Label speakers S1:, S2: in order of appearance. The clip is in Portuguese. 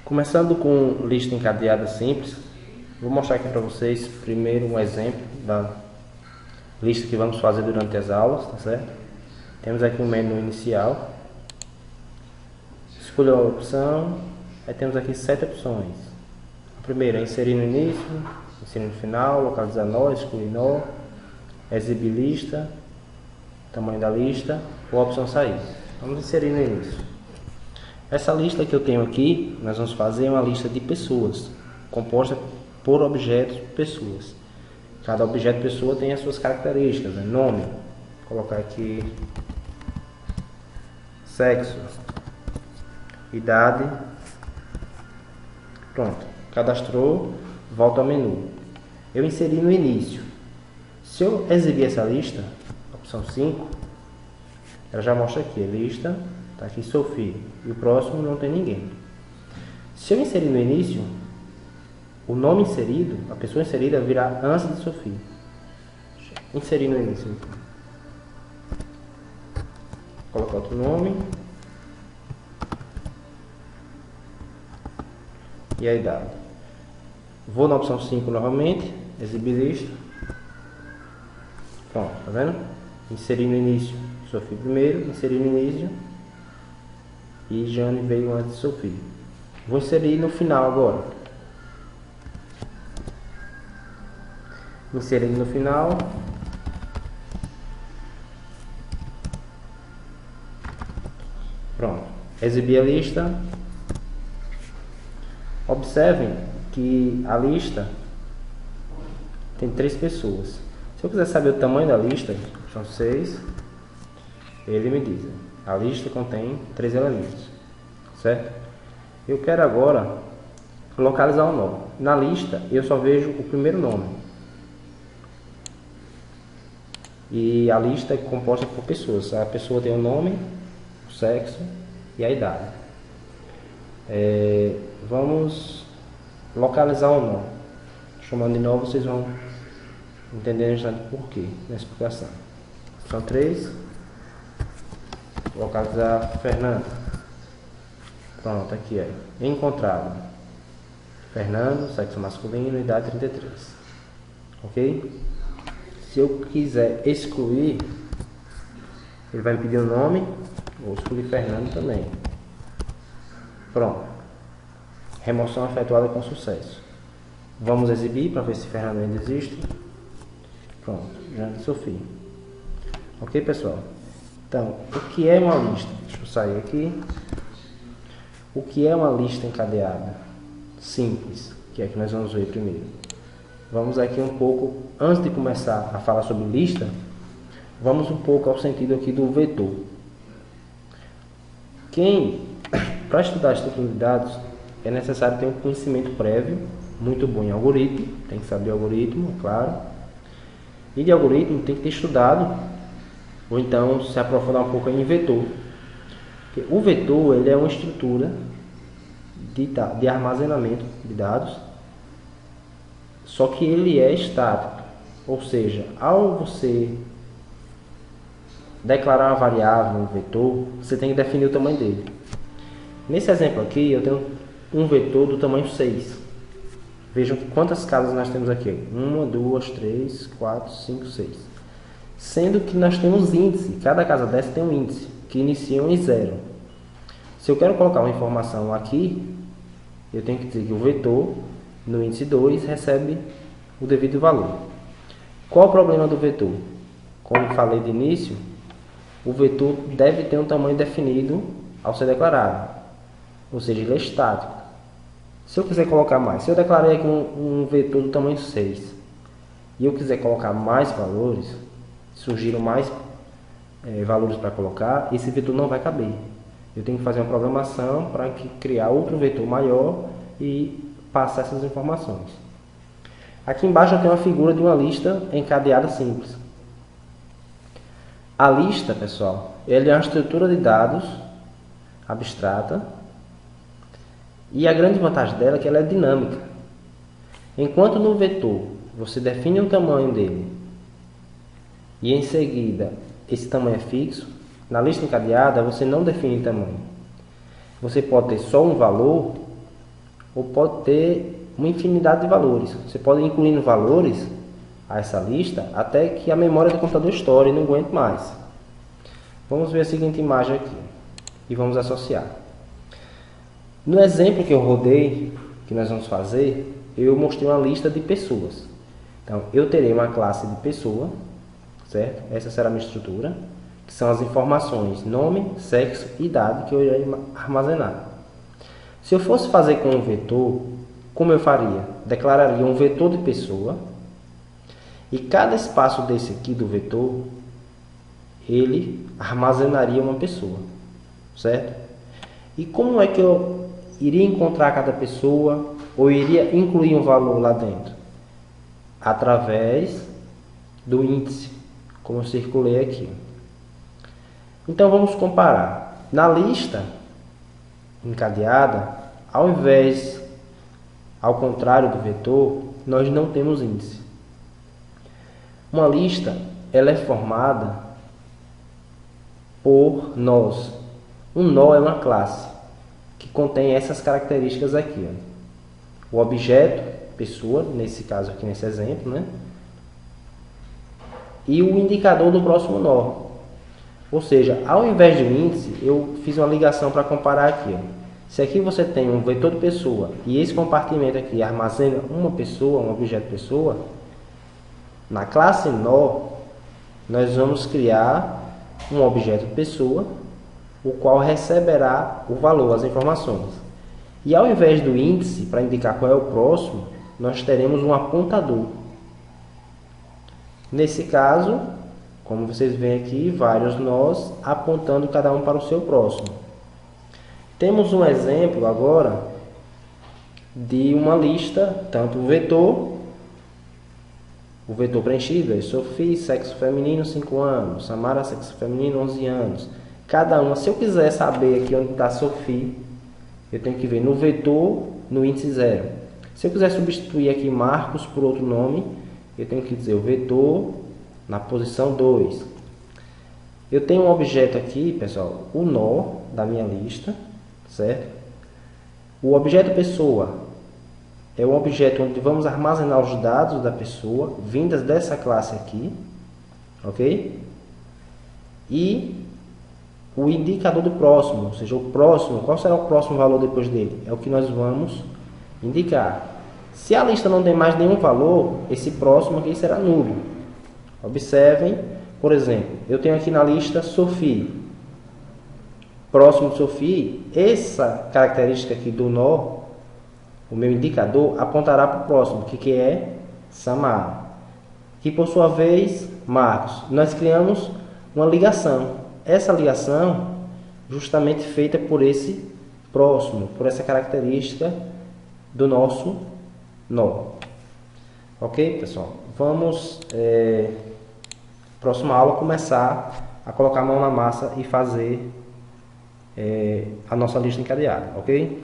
S1: Começando com lista encadeada simples, vou mostrar aqui para vocês primeiro um exemplo da lista que vamos fazer durante as aulas, tá certo? Temos aqui um menu inicial, escolha a opção, aí temos aqui 7 opções. A primeira é inserir no início, inserir no final, localizar nó, excluir nó, exibir lista, tamanho da lista ou a opção sair. Vamos inserir no início. Essa lista que eu tenho aqui, nós vamos fazer uma lista de pessoas, composta por objetos pessoas. Cada objeto pessoa tem as suas características, né? Nome, vou colocar aqui sexo, idade, pronto, cadastrou, volta ao menu. Eu inseri no início. Se eu exibir essa lista, opção 5, ela já mostra aqui, lista, está aqui Sofia, e o próximo não tem ninguém. Se eu inserir no início, o nome inserido, a pessoa inserida virá antes de Sofia. Inserir no início. Vou colocar outro nome. E a idade. Vou na opção 5 novamente, exibir lista. Pronto, tá vendo? Inserir no início Sofia primeiro, inserir no início e Jane veio antes de Sofia. Vou inserir no final agora. Inserir no final. Pronto. Exibir a lista. Observem que a lista tem 3 pessoas. Se eu quiser saber o tamanho da lista, são 6, ele me diz. A lista contém 3 elementos, certo? Eu quero agora localizar um nó. Na lista eu só vejo o primeiro nome. E a lista é composta por pessoas. A pessoa tem o nome, o sexo e a idade. Vamos localizar um nó. Chamando de nó, vocês vão entender no instante por quê, na explicação. São 3. Localizar Fernando. Pronto, aqui é encontrado Fernando, sexo masculino, idade 33. Ok? Se eu quiser excluir, ele vai me pedir o nome, vou excluir Fernando também. Pronto. Remoção efetuada com sucesso. Vamos exibir para ver se Fernando ainda existe. Pronto, Jane e Sofia. Ok, pessoal? Então, o que é uma lista? Deixa eu sair aqui. O que é uma lista encadeada? Simples, que é que nós vamos ver primeiro. Vamos aqui um pouco, antes de começar a falar sobre lista, vamos um pouco ao sentido aqui do vetor. Para estudar a estrutura de dados, é necessário ter um conhecimento prévio, muito bom em algoritmo, tem que saber algoritmo, é claro. E de algoritmo tem que ter estudado, ou então se aprofundar um pouco em vetor. Porque o vetor ele é uma estrutura de armazenamento de dados, só que ele é estático. Ou seja, ao você declarar uma variável, um vetor, você tem que definir o tamanho dele. Nesse exemplo aqui, eu tenho um vetor do tamanho 6. Vejam quantas casas nós temos aqui. 1, 2, 3, 4, 5, 6. Sendo que nós temos índice. Cada casa dessa tem um índice, que iniciam em 0. Se eu quero colocar uma informação aqui, eu tenho que dizer que o vetor, no índice 2, recebe o devido valor. Qual o problema do vetor? Como falei de início, o vetor deve ter um tamanho definido ao ser declarado. Ou seja, ele é estático. Se eu quiser colocar mais, se eu declarei aqui um vetor do tamanho 6 e eu quiser colocar mais valores, surgiram mais valores para colocar, esse vetor não vai caber. Eu tenho que fazer uma programação para criar outro vetor maior e passar essas informações. Aqui embaixo eu tenho uma figura de uma lista encadeada simples. A lista, pessoal, ela é uma estrutura de dados abstrata. E a grande vantagem dela é que ela é dinâmica. Enquanto no vetor você define o tamanho dele e em seguida esse tamanho é fixo, na lista encadeada você não define tamanho. Você pode ter só um valor ou pode ter uma infinidade de valores. Você pode ir incluindo valores a essa lista até que a memória do computador estoure e não aguente mais. Vamos ver a seguinte imagem aqui e vamos associar. No exemplo que eu rodei, que nós vamos fazer, eu mostrei uma lista de pessoas. Então, eu terei uma classe de pessoa, certo? Essa será a minha estrutura, que são as informações nome, sexo e idade que eu irei armazenar. Se eu fosse fazer com um vetor, como eu faria? Declararia um vetor de pessoa e cada espaço desse aqui do vetor, ele armazenaria uma pessoa, certo? E como é que eu iria encontrar cada pessoa ou iria incluir um valor lá dentro? Através do índice, como eu circulei aqui. Então vamos comparar. Na lista encadeada, ao contrário do vetor, nós não temos índice. Uma lista, ela é formada por nós. Um nó é uma classe que contém essas características aqui. Ó. O objeto, pessoa, nesse caso aqui, nesse exemplo, né? E o indicador do próximo nó. Ou seja, ao invés de um índice, eu fiz uma ligação para comparar aqui. Ó. Se aqui você tem um vetor de pessoa e esse compartimento aqui armazena uma pessoa, um objeto pessoa, na classe nó, nós vamos criar um objeto pessoa, o qual receberá o valor, as informações. E ao invés do índice, para indicar qual é o próximo, nós teremos um apontador. Nesse caso, como vocês veem aqui, vários nós apontando cada um para o seu próximo. Temos um exemplo agora de uma lista, tanto o vetor preenchido, Sophie, sexo feminino, 5 anos, Samara, sexo feminino, 11 anos. Cada uma, se eu quiser saber aqui onde está Sophie, eu tenho que ver no vetor, no índice 0. Se eu quiser substituir aqui Marcos por outro nome, eu tenho que dizer o vetor na posição 2. Eu tenho um objeto aqui, pessoal, o nó da minha lista, certo? O objeto pessoa é um objeto onde vamos armazenar os dados da pessoa, vindas dessa classe aqui, ok? E o indicador do próximo, ou seja, o próximo, qual será o próximo valor depois dele? É o que nós vamos indicar. Se a lista não tem mais nenhum valor, esse próximo aqui será nulo. Observem, por exemplo, eu tenho aqui na lista Sophie. Próximo de Sophie, essa característica aqui do nó, o meu indicador, apontará para o próximo, que é Samara. Que por sua vez, Marcos. Nós criamos uma ligação. Essa ligação, justamente feita por esse próximo, por essa característica do nosso nó. Ok, pessoal? Vamos, próxima aula, começar a colocar a mão na massa e fazer a nossa lista encadeada, ok?